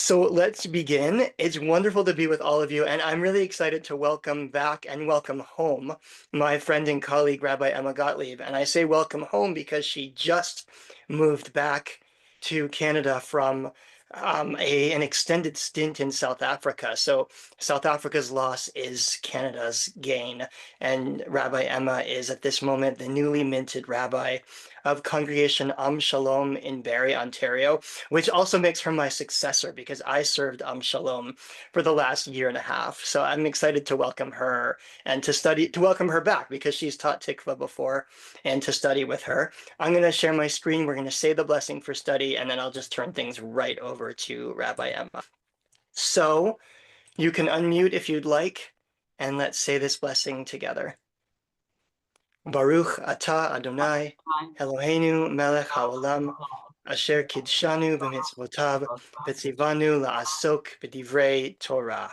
So let's begin. It's wonderful to be with all of you, and I'm really excited to welcome back and welcome home my friend and colleague, Rabbi Emma Gottlieb. And I say welcome home because she just moved back to Canada from an extended stint in South Africa. So South Africa's loss is Canada's gain. And Rabbi Emma is at this moment the newly minted rabbi of Congregation Shalom in Barrie, Ontario, which also makes her my successor because I served Shalom for the last year and a half. So I'm excited to welcome her and to welcome her back because she's taught Tikva before and to study with her. I'm going to share my screen. We're going to say the blessing for study, and then I'll just turn things right over to Rabbi Emma. So you can unmute if you'd like, and let's say this blessing together. Baruch atah Adonai, Eloheinu melech haolam, asher kidshanu b'mitzvotav, v'tzivanu la'asok b'divrei Torah,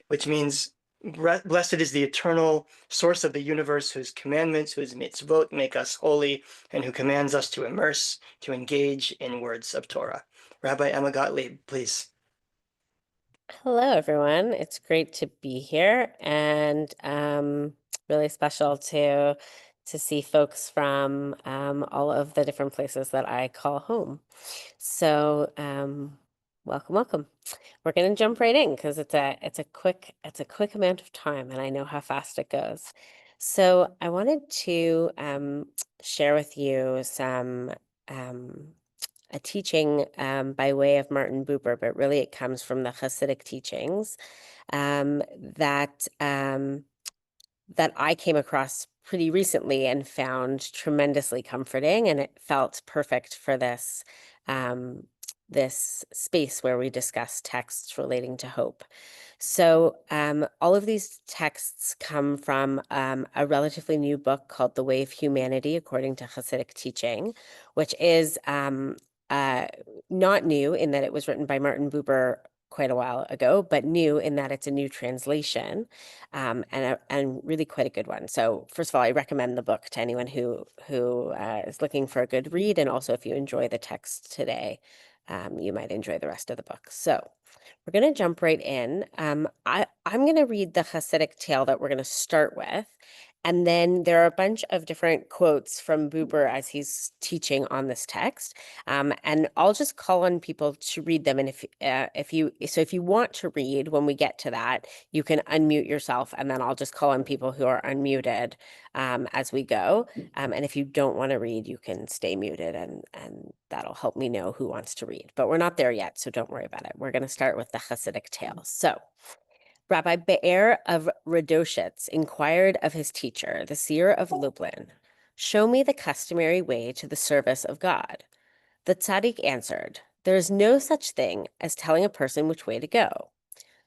which means blessed is the eternal source of the universe, whose commandments, whose mitzvot make us holy, and who commands us to immerse, to engage in words of Torah. Rabbi Emma Gottlieb, please. Hello, everyone. It's great to be here, and really special to see folks from all of the different places that I call home. So welcome, welcome. We're going to jump right in because it's a quick amount of time, and I know how fast it goes. So I wanted to share with you some a teaching by way of Martin Buber, but really it comes from the Hasidic teachings that I came across pretty recently and found tremendously comforting, and it felt perfect for this this space where we discuss texts relating to hope. So all of these texts come from a relatively new book called The Way of Humanity, according to Hasidic teaching, which is not new in that it was written by Martin Buber quite a while ago, but new in that it's a new translation and really quite a good one. So first of all, I recommend the book to anyone who is looking for a good read. And also if you enjoy the text today, you might enjoy the rest of the book. So we're going to jump right in. I'm going to read the Hasidic tale that we're going to start with. And then there are a bunch of different quotes from Buber as he's teaching on this text. And I'll just call on people to read them. And if you want to read when we get to that, you can unmute yourself, and then I'll just call on people who are unmuted as we go. And if you don't want to read, you can stay muted, and that'll help me know who wants to read. But we're not there yet, so don't worry about it. We're going to start with the Hasidic tale. So Rabbi Be'er of Radoshitz inquired of his teacher, the seer of Lublin, "Show me the customary way to the service of God." The tzaddik answered, "There is no such thing as telling a person which way to go.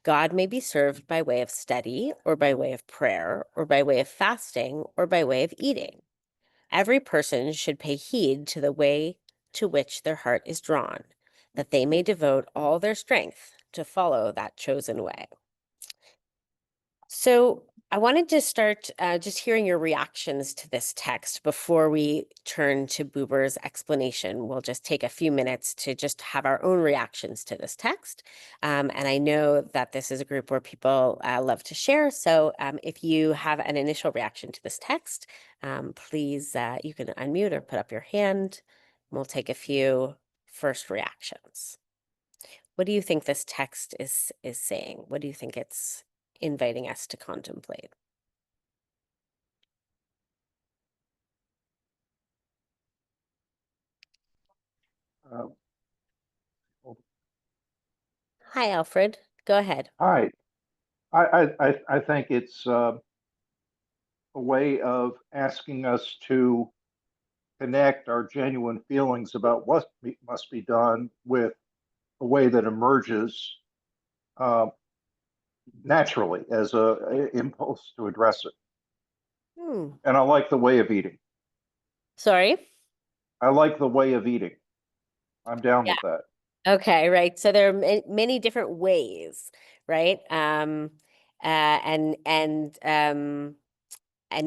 God may be served by way of study, or by way of prayer, or by way of fasting, or by way of eating. Every person should pay heed to the way to which their heart is drawn, that they may devote all their strength to follow that chosen way." So I wanted to start just hearing your reactions to this text before we turn to Buber's explanation. We'll just take a few minutes to just have our own reactions to this text. And I know that this is a group where people love to share. So if you have an initial reaction to this text, please, you can unmute or put up your hand. And we'll take a few first reactions. What do you think this text is saying? What do you think it's inviting us to contemplate? Uh, Hi, Alfred. Go ahead. Hi, I think it's a way of asking us to connect our genuine feelings about what must be done with a way that emerges uh, naturally as a impulse to address it. And I like the way of eating. Sorry? I like the way of eating. I'm down Yeah. with that. Okay, right. So there are many different ways, right? And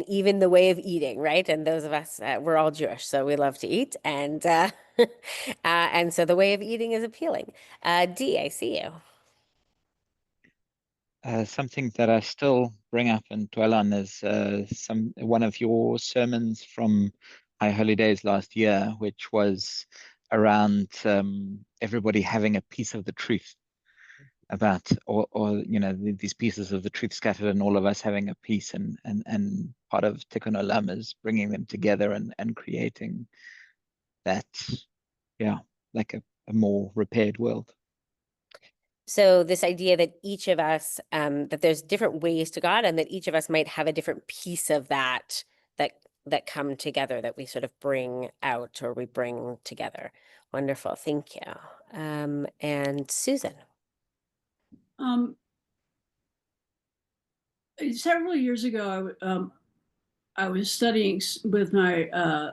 even the way of eating, right? And those of us, we're all Jewish, so we love to eat. And And so the way of eating is appealing. Dee, I see you. Something that I still bring up and dwell on is one of your sermons from High Holy Days last year, which was around everybody having a piece of the truth about, or these pieces of the truth scattered, and all of us having a piece, and part of Tikkun Olam is bringing them together and creating that, yeah, like a more repaired world. So this idea that each of us, that there's different ways to God, and that each of us might have a different piece of that come together, that we sort of bring out, or we bring together. Wonderful, thank you. And Susan. Several years ago, I was studying with my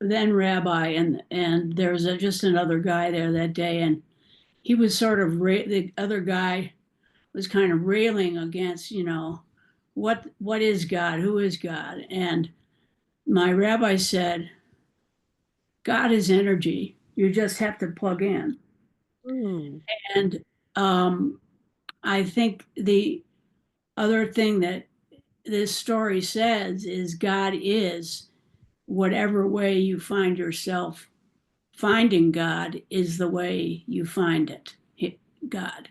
then rabbi, and there was just another guy there that day, and he was sort of the other guy was kind of railing against, what is God, who is God, and my rabbi said, God is energy. You just have to plug in. Mm. And I think the other thing that this story says is God is whatever way you find yourself finding God is the way you find it, God.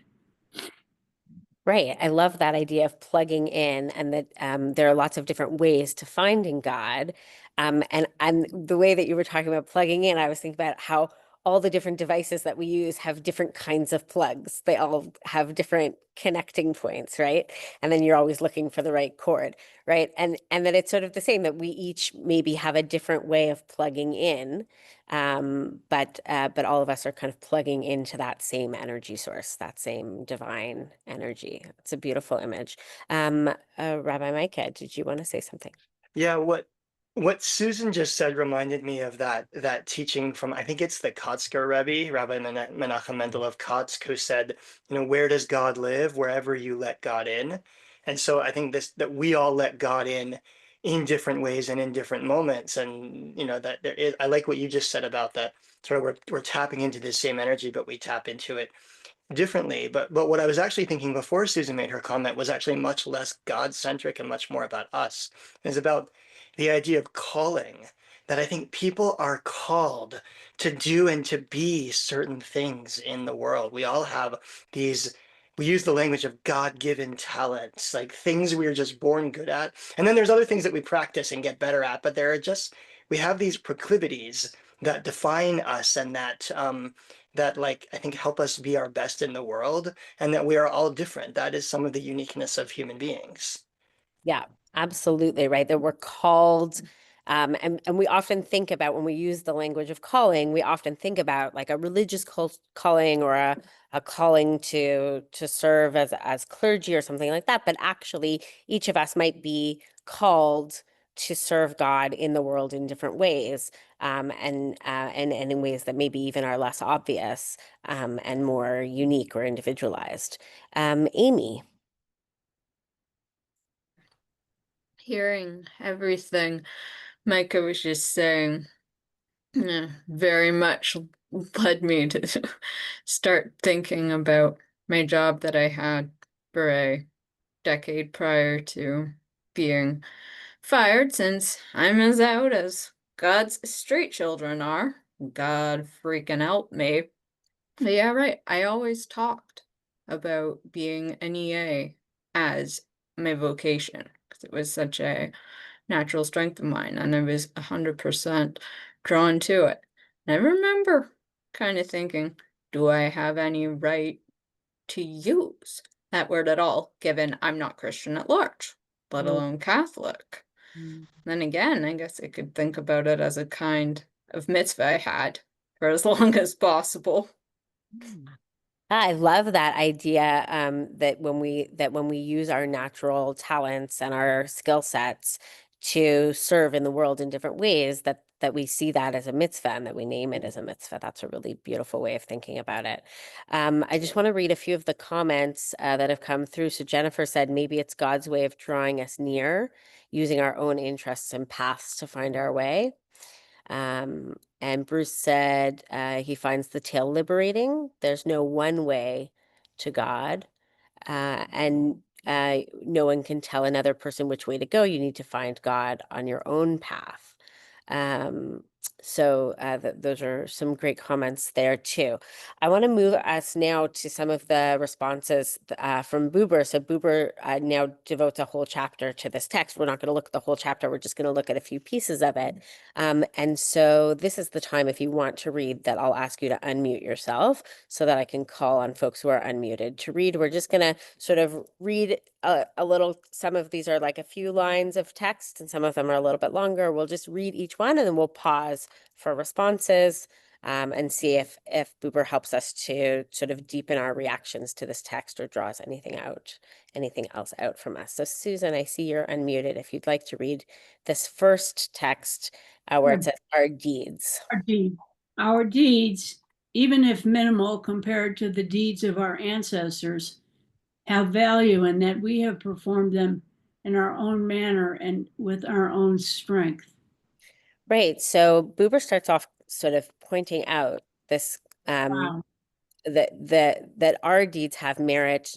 Right. I love that idea of plugging in, and that there are lots of different ways to finding God. And the way that you were talking about plugging in, I was thinking about how all the different devices that we use have different kinds of plugs. They all have different connecting points, right? And then you're always looking for the right cord, right? And that it's sort of the same, that we each maybe have a different way of plugging in. But all of us are kind of plugging into that same energy source, that same divine energy. It's a beautiful image. Rabbi Micah, did you want to say something? Yeah, what Susan just said reminded me of that teaching from, I think it's the Kotzker Rebbe, Rabbi Menachem Mendel of Kotzk, who said, where does God live? Wherever you let God in. And so I think that we all let God in different ways and in different moments. And that there is, I like what you just said about that, sort of we're tapping into the same energy, but we tap into it differently. But what I was actually thinking before Susan made her comment was actually much less God-centric and much more about us. It's about the idea of calling, that I think people are called to do and to be certain things in the world. We all have we use the language of God-given talents, like things we are just born good at. And then there's other things that we practice and get better at, but we have these proclivities that define us, and that I think help us be our best in the world, and that we are all different. That is some of the uniqueness of human beings. Yeah, absolutely right. That we're called, and we often think about, when we use the language of calling, we often think about like a religious calling, or a calling to serve as clergy or something like that. But actually, each of us might be called to serve God in the world in different ways, and in ways that maybe even are less obvious, and more unique or individualized. Amy. Hearing everything Micah was just saying, very much led me to start thinking about my job that I had for a decade prior to being fired, since I'm as out as God's street children are. God freaking help me. But yeah, right. I always talked about being an EA as my vocation, because it was such a natural strength of mine, and I was 100% drawn to it. And I remember kind of thinking, do I have any right to use that word at all, given I'm not Christian at large, let alone Catholic? Then again, I guess I could think about it as a kind of mitzvah I had for as long as possible. I love that idea, that when we use our natural talents and our skill sets to serve in the world in different ways, that we see that as a mitzvah, and that we name it as a mitzvah. That's a really beautiful way of thinking about it. I just want to read a few of the comments that have come through. So Jennifer said, maybe it's God's way of drawing us near, using our own interests and paths to find our way. And Bruce said he finds the tale liberating. There's no one way to God, and no one can tell another person which way to go. You need to find God on your own path. So those are some great comments there too. I want to move us now to some of the responses from Buber. So Buber now devotes a whole chapter to this text. We're not going to look at the whole chapter. We're just going to look at a few pieces of it. And so this is the time, if you want to read, that I'll ask you to unmute yourself so that I can call on folks who are unmuted to read. We're just going to sort of read a little. Some of these are like a few lines of text and some of them are a little bit longer. We'll just read each one and then we'll pause for responses and see if Buber helps us to sort of deepen our reactions to this text or draws anything else out from us. So Susan, I see you're unmuted. If you'd like to read this first text where it says our deeds. Our deeds, even if minimal compared to the deeds of our ancestors, have value in that we have performed them in our own manner and with our own strength. Right. So Buber starts off sort of pointing out this Wow. that our deeds have merit,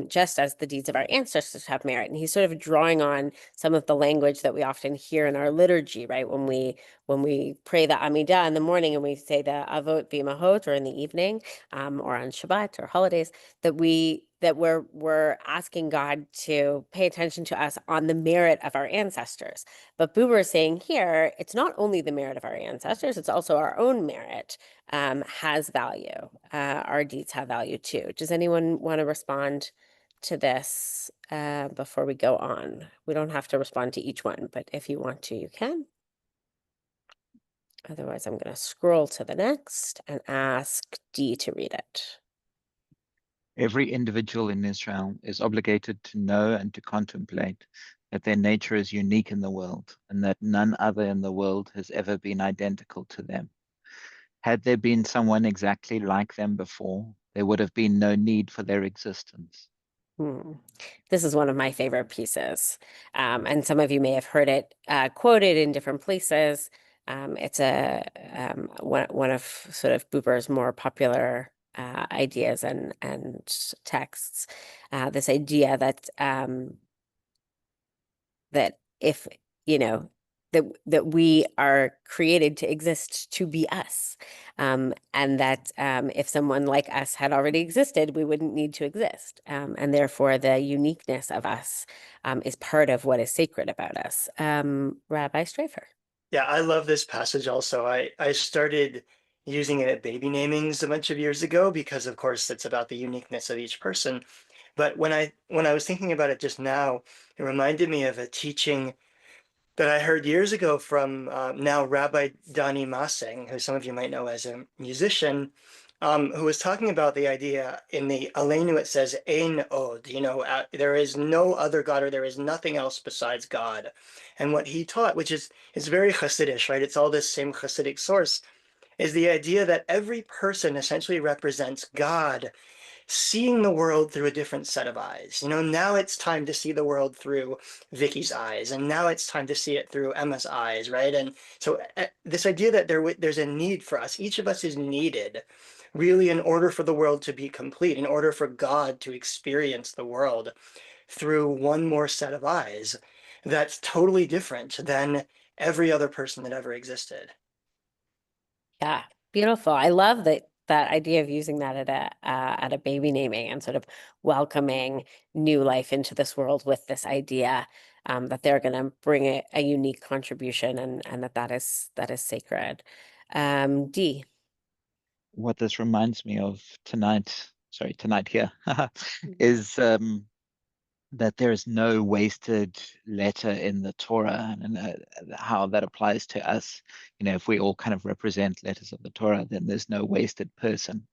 just as the deeds of our ancestors have merit. And he's sort of drawing on some of the language that we often hear in our liturgy, right? When we pray the Amidah in the morning and we say the Avot V'Imahot, or in the evening, or on Shabbat or holidays, that we're asking God to pay attention to us on the merit of our ancestors. But Buber is saying here, it's not only the merit of our ancestors, it's also our own merit has value. Our deeds have value too. Does anyone want to respond to this before we go on? We don't have to respond to each one, but if you want to, you can. Otherwise, I'm going to scroll to the next and ask Dee to read it. Every individual in Israel is obligated to know and to contemplate that their nature is unique in the world and that none other in the world has ever been identical to them. Had there been someone exactly like them before, there would have been no need for their existence. This is one of my favorite pieces, and some of you may have heard it quoted in different places. It's one of sort of Buber's more popular ideas and texts. This idea that that if that we are created to exist to be us, and that if someone like us had already existed, we wouldn't need to exist, and therefore the uniqueness of us is part of what is sacred about us. Rabbi Strafer. Yeah, I love this passage also. I started using it at baby namings a bunch of years ago because, of course, it's about the uniqueness of each person. But when I was thinking about it just now, it reminded me of a teaching that I heard years ago from now Rabbi Dani Maseng, who some of you might know as a musician, who was talking about the idea in the Aleinu. It says Ein Od, there is no other God, or there is nothing else besides God. And what he taught, which is very Hasidic, right? It's all this same Hasidic source, is the idea that every person essentially represents God seeing the world through a different set of eyes. Now it's time to see the world through Vicky's eyes, and now it's time to see it through Emma's eyes, right? And so this idea that there's a need for us, each of us is needed, really, in order for the world to be complete, in order for God to experience the world through one more set of eyes that's totally different than every other person that ever existed. Yeah, beautiful. I love that idea of using that at a baby naming and sort of welcoming new life into this world with this idea that they're going to bring a unique contribution, and that is sacred. Dee. What this reminds me of tonight here, is that there is no wasted letter in the Torah, and how that applies to us. If we all kind of represent letters of the Torah, then there's no wasted person.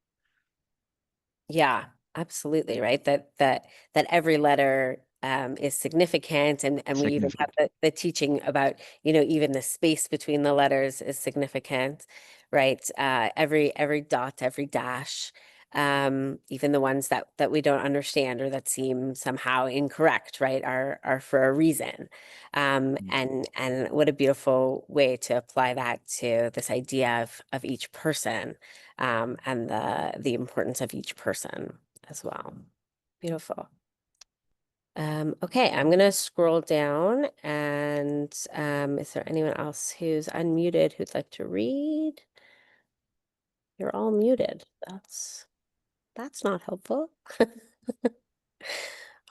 Yeah, absolutely. Right. That every letter is significant, and we even have the teaching about, even the space between the letters is significant, right? Every dot, every dash. even the ones that we don't understand or that seem somehow incorrect, right, are for a reason. And what a beautiful way to apply that to this idea of each person, and the importance of each person as well. Beautiful. Okay, I'm gonna scroll down, and is there anyone else who's unmuted who'd like to read? You're all muted. That's not helpful. All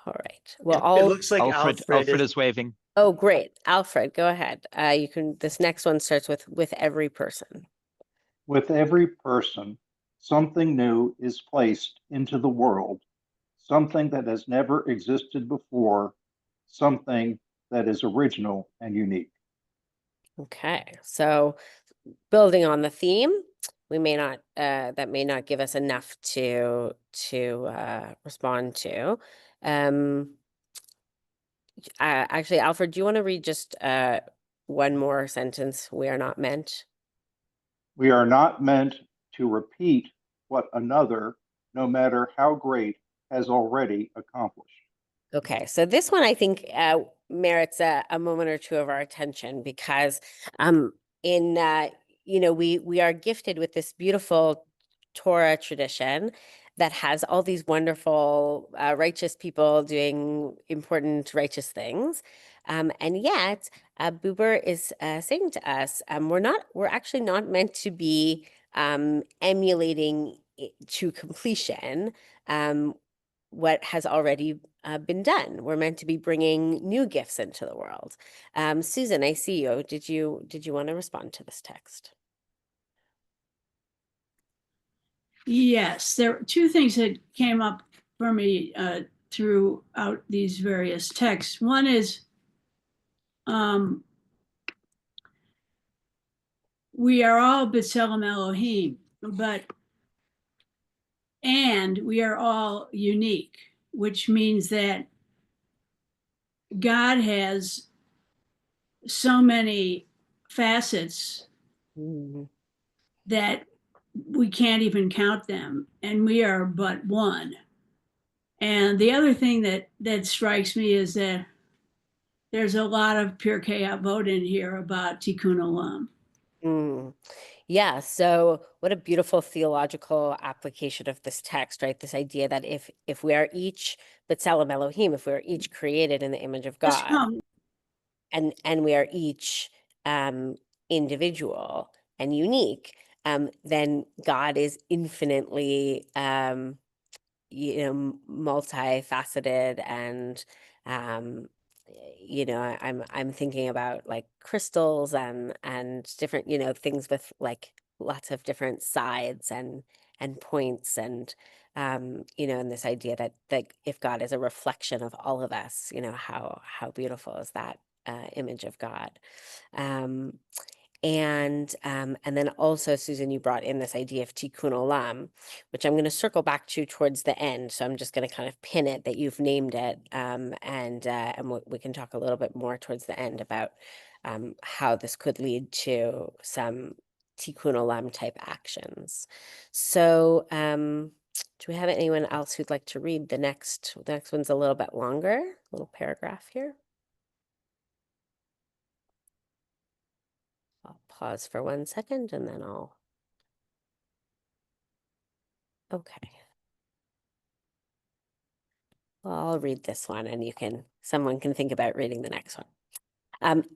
right. Well, It looks like Alfred is waving. Oh, great. Alfred, go ahead. This next one starts with every person. With every person, something new is placed into the world, something that has never existed before, something that is original and unique. Okay. So building on the theme, we may not that may not give us enough to respond to. Actually, Alfred, do you want to read just one more sentence? We are not meant. We are not meant to repeat what another, no matter how great, has already accomplished. Okay, so this one I think merits a moment or two of our attention, because in we are gifted with this beautiful Torah tradition that has all these wonderful righteous people doing important righteous things, and yet Buber is saying to us, we're actually not meant to be emulating to completion what has already been done. We're meant to be bringing new gifts into the world. Susan, I see you. Did you want to respond to this text? Yes, there are two things that came up for me throughout these various texts. One is we are all B'Tselem Elohim, and we are all unique, which means that God has so many facets that we can't even count them, and we are but one. And the other thing that strikes me is that there's a lot of Pirkei Avot in here about Tikkun Olam. Yeah, so what a beautiful theological application of this text, right? This idea that if we are each B'Tselem Elohim, if we are each created in the image of God, and we are each individual and unique, then God is infinitely multifaceted, and I'm thinking about like crystals and different things with like lots of different sides and points, and and this idea that if God is a reflection of all of us, how beautiful is that image of God. And then also, Susan, you brought in this idea of Tikkun Olam, which I'm going to circle back to towards the end. So I'm just going to kind of pin it that you've named it, and we can talk a little bit more towards the end about how this could lead to some Tikkun Olam type actions. So do we have anyone else who'd like to read the next? The next one's a little bit longer, little paragraph here. I'll pause for 1 second and then okay. Well, I'll read this one, and someone can think about reading the next one.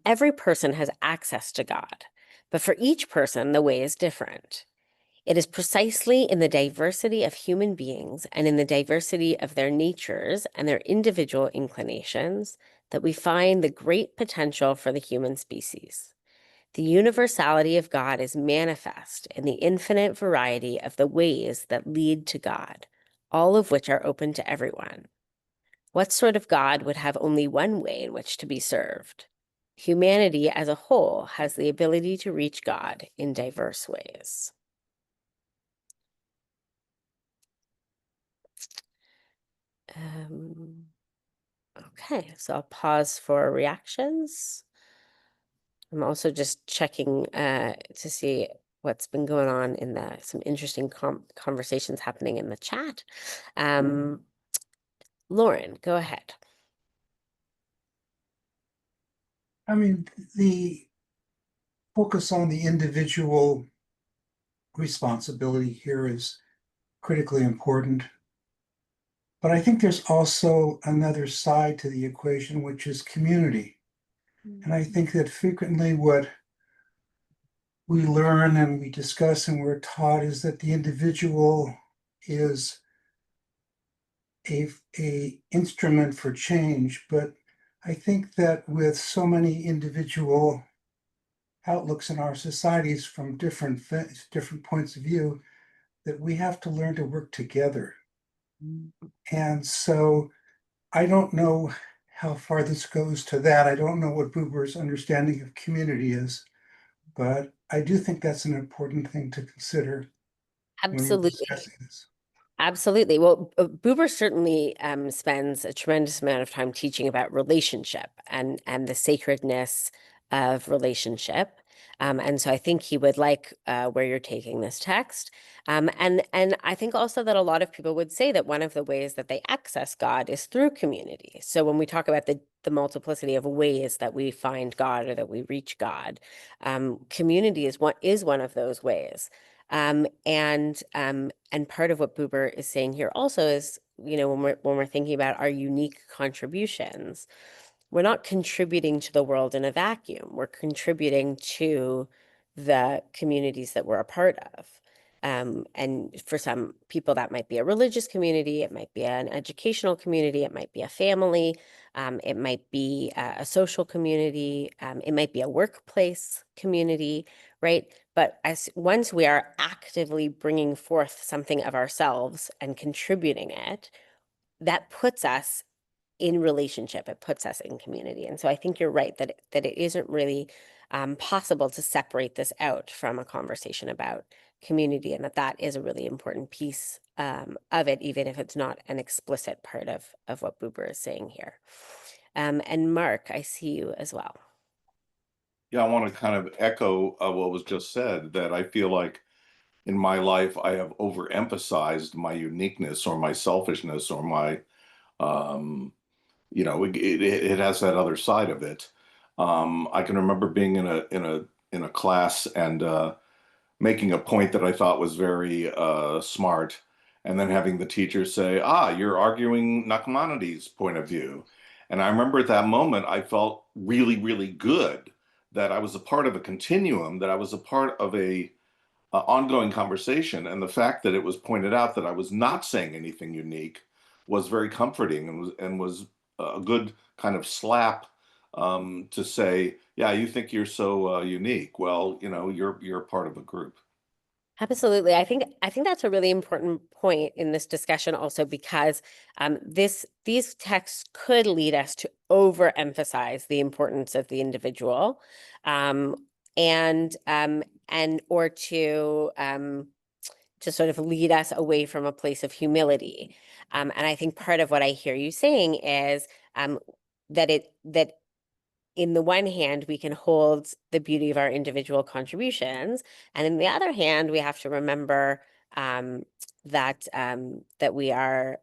Every person has access to God, but for each person, the way is different. It is precisely in the diversity of human beings and in the diversity of their natures and their individual inclinations that we find the great potential for the human species. The universality of God is manifest in the infinite variety of the ways that lead to God, all of which are open to everyone. What sort of God would have only one way in which to be served? Humanity as a whole has the ability to reach God in diverse ways. Okay, so I'll pause for reactions. I'm also just checking to see what's been going on in some interesting conversations happening in the chat. Lauren, go ahead. I mean, the focus on the individual responsibility here is critically important. But I think there's also another side to the equation, which is community. And I think that frequently what we learn and we discuss and we're taught is that the individual is a instrument for change. But I think that with so many individual outlooks in our societies from different points of view, that we have to learn to work together. And so I don't know how far this goes to that. I don't know what Buber's understanding of community is, but I do think that's an important thing to consider when we're Absolutely. discussing this. Absolutely. Well, Buber certainly spends a tremendous amount of time teaching about relationship and the sacredness of relationship. And so I think he would like where you're taking this text. And I think also that a lot of people would say that one of the ways that they access God is through community. So when we talk about the multiplicity of ways that we find God or that we reach God, community is one of those ways. And part of what Buber is saying here also is, you know, when we're thinking about our unique contributions, we're not contributing to the world in a vacuum. We're contributing to the communities that we're a part of. And for some people, that might be a religious community, it might be an educational community, it might be a family, it might be a social community, it might be a workplace community, right? But once we are actively bringing forth something of ourselves and contributing it, that puts us in relationship, it puts us in community. And so I think you're right that it isn't really possible to separate this out from a conversation about community, and that is a really important piece of it, even if it's not an explicit part of what Buber is saying here. And Mark, I see you as well. Yeah, I want to kind of echo what was just said, that I feel like in my life I have overemphasized my uniqueness or my selfishness or my it has that other side of it. I can remember being in a class and making a point that I thought was very smart, and then having the teacher say, you're arguing Nachmanides' point of view. And I remember at that moment, I felt really, really good that I was a part of a continuum, that I was a part of a ongoing conversation. And the fact that it was pointed out that I was not saying anything unique was very comforting and was a good kind of slap to say, yeah, you think you're so unique. Well, you know, you're a part of a group. Absolutely. I think that's a really important point in this discussion also, because these texts could lead us to overemphasize the importance of the individual, and or to sort of lead us away from a place of humility. And I think part of what I hear you saying is that in the one hand, we can hold the beauty of our individual contributions, and in the other hand, we have to remember that we are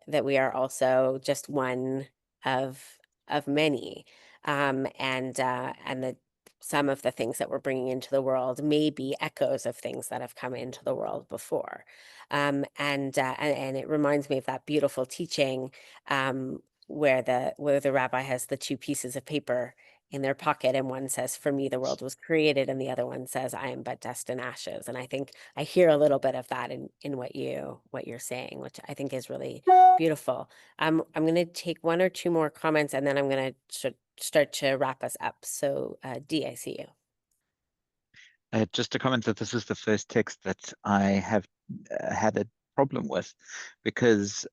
also just one of many, and that some of the things that we're bringing into the world may be echoes of things that have come into the world before, and it reminds me of that beautiful teaching where the rabbi has the two pieces of paper in their pocket, and one says, "For me, the world was created," and the other one says, "I am but dust and ashes." And I think I hear a little bit of that in what you're saying, which I think is really beautiful. I'm going to take one or two more comments, and then I'm going to start to wrap us up. So, Dee, I see you. Just to comment that this is the first text that I have had a problem with, because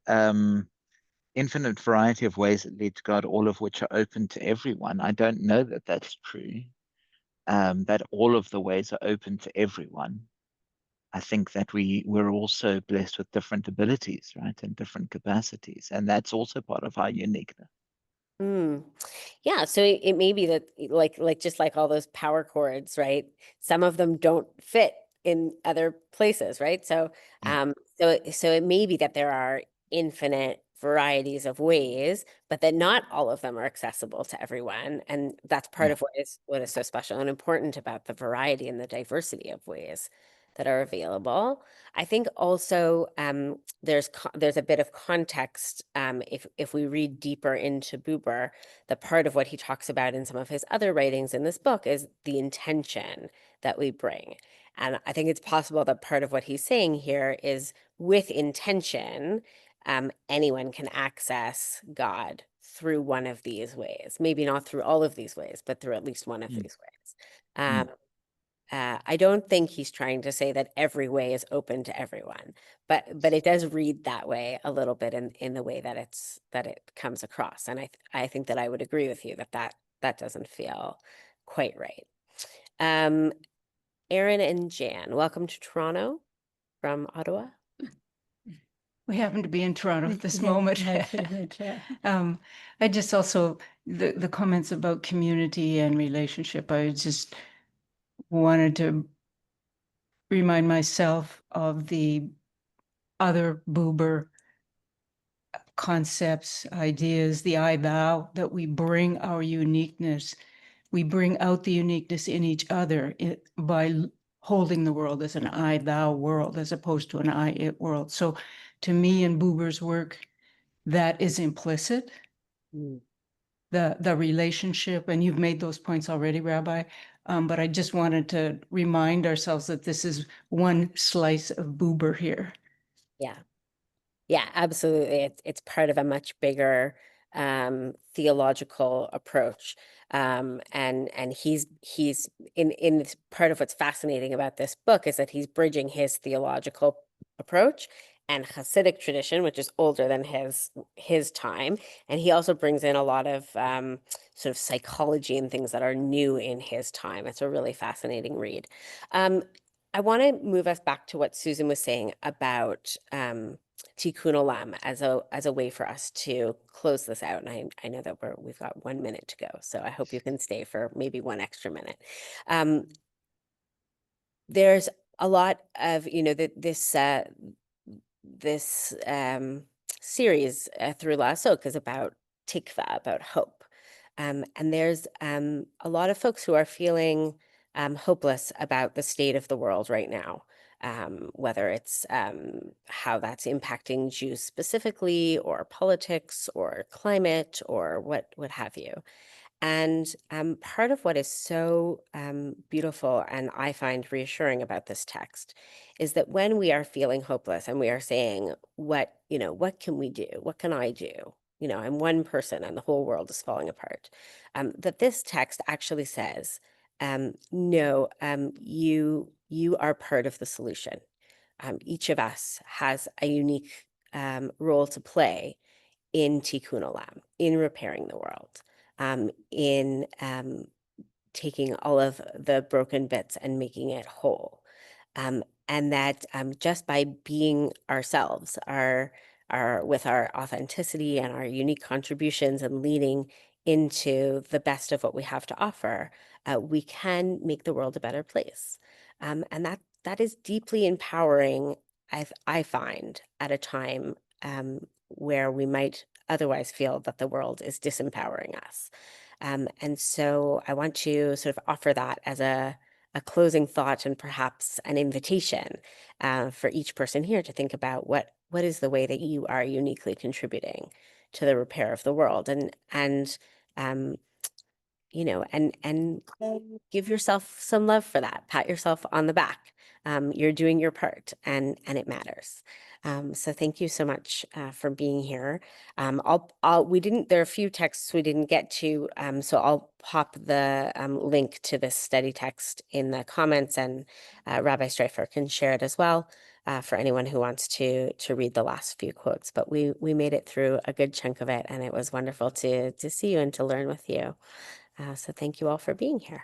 infinite variety of ways that lead to God, all of which are open to everyone. I don't know that that's true, that all of the ways are open to everyone. I think that we're also blessed with different abilities, right, and different capacities, and that's also part of our uniqueness. Yeah, so it may be that like just like all those power cords, right? Some of them don't fit in other places, right? So, so it may be that there are infinite varieties of ways, but that not all of them are accessible to everyone. And that's part of what is so special and important about the variety and the diversity of ways that are available. I think also there's a bit of context if we read deeper into Buber, the part of what he talks about in some of his other writings in this book is the intention that we bring. And I think it's possible that part of what he's saying here is with intention, anyone can access God through one of these ways. Maybe not through all of these ways, but through at least one of these ways. I don't think he's trying to say that every way is open to everyone, but it does read that way a little bit in the way that it comes across. And I think that I would agree with you that doesn't feel quite right. Erin and Jan, welcome to Toronto from Ottawa. We happen to be in Toronto at this moment. I just also, the comments about community and relationship, I just wanted to remind myself of the other Buber concepts, ideas, the I thou, that we bring our uniqueness. We bring out the uniqueness in each other by holding the world as an I thou world as opposed to an I it world. So to me in Buber's work, that is implicit. The relationship, and you've made those points already, Rabbi, but I just wanted to remind ourselves that this is one slice of Buber here. Yeah, absolutely. It's part of a much bigger theological approach. And he's in this part of what's fascinating about this book is that he's bridging his theological approach and Hasidic tradition, which is older than his time. And he also brings in a lot of sort of psychology and things that are new in his time. It's a really fascinating read. I want to move us back to what Susan was saying about Tikkun Olam as a way for us to close this out. And I know that we've got 1 minute to go, so I hope you can stay for maybe one extra minute. There's a lot of, this series through Lasok is about tikva, about hope. And there's a lot of folks who are feeling hopeless about the state of the world right now. Whether it's how that's impacting Jews specifically, or politics, or climate, or what have you. And part of what is so beautiful and I find reassuring about this text is that when we are feeling hopeless and we are saying, what can we do? What can I do? I'm one person and the whole world is falling apart. That this text actually says, no, you are part of the solution. Each of us has a unique role to play in Tikkun Olam, in repairing the world, in taking all of the broken bits and making it whole. And that just by being ourselves, with our authenticity and our unique contributions and leaning into the best of what we have to offer, we can make the world a better place. And that is deeply empowering, I find, at a time where we might otherwise feel that the world is disempowering us. And so I want to sort of offer that as a closing thought and perhaps an invitation for each person here to think about what is the way that you are uniquely contributing to the repair of the world, and give yourself some love for that. Pat yourself on the back. You're doing your part, and it matters. So thank you so much for being here. there are a few texts we didn't get to, so I'll pop the link to this study text in the comments, and Rabbi Streifer can share it as well for anyone who wants to read the last few quotes. But we made it through a good chunk of it, and it was wonderful to see you and to learn with you. So thank you all for being here.